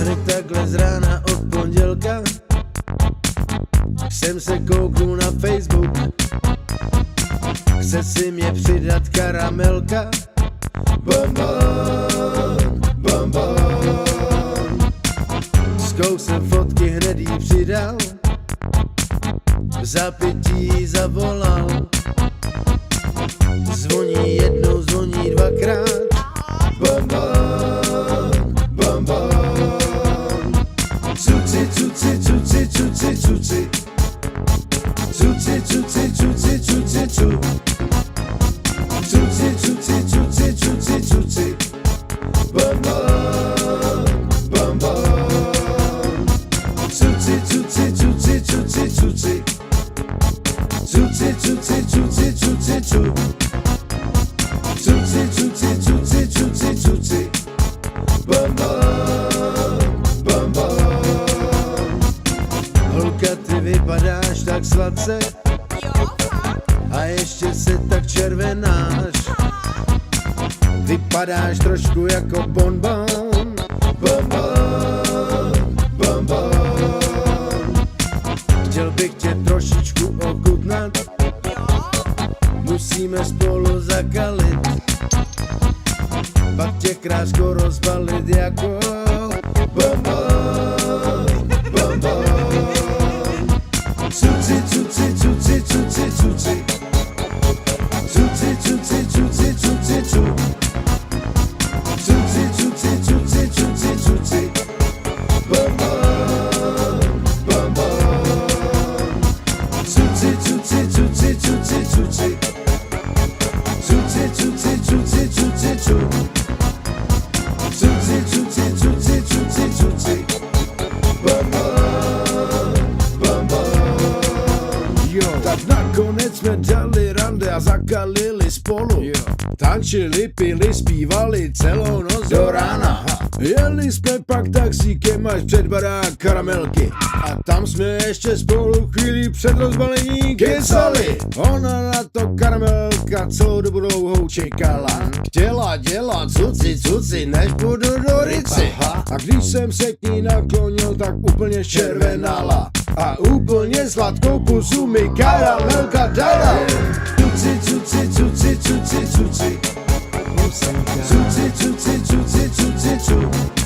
hned takhle z rána od pondělka jsem se kouknul na Facebook. Chce si mě přidat karamelka. Bonbon, bonbon. Zkousl fotky, hned jí přidal. V zápětí jí zavolal. Zvoní jednou, zvoní dvakrát. Bonbon, bonbon. Cuci, cuci, cuci, cuci, cuci. Cuci, cuci, cuci, cuci, cu. Cuci, cuci, cuci, cuci, cuci. Bonbon, bonbon. Cuci, cuci, cuci, cuci, cuci. Cuci, cuci, cuci, cuci, cu. Cuci, cuci, cuci, cuci, cuci. Bonbon, bonbon. Holka, ty vypadáš tak sladce a ještě se tak červenáš. Vypadáš trošku jako bonbon. Bonbon, bonbon. Chtěl bych tě trošičku ochutnat. Musíme spolu zakalit. Pak tě krásko rozbalit jako bonbon, bonbon. Cuci, cuci, cuci, cuci, cuci. Cuci, cuci, cuci, cuci, cu. Cuci, cuci, cuci, cuci, cuci. Bonbon, bonbon. Cuci, cuci, cuci, cuci, cuci. Cuci, cuci, cuci, cuci, cu. Cuci, cuci, cuci, cuci, cuci. Bonbon, bonbon. Jo, tak nakonec jsme dali rande a zakalili spolu. Tančili, pili, zpívali celou noc do rána. Jeli jsme pak taxíkem až před barák karamelky. A tam jsme ještě spolu chvíli před rozbalení kecali. Ona na to karamelka celou dobu dlouhou čekala. Chtěla dělat cuci, cuci, než půjdu do rici. A když jsem se k ní naklonil, tak úplně červenala. A úplně sladkou pusu mi karamelka dala. Cuci, cuci, cuci, cuci, cuci. Cuci, cuci, cuci, cuci, cu.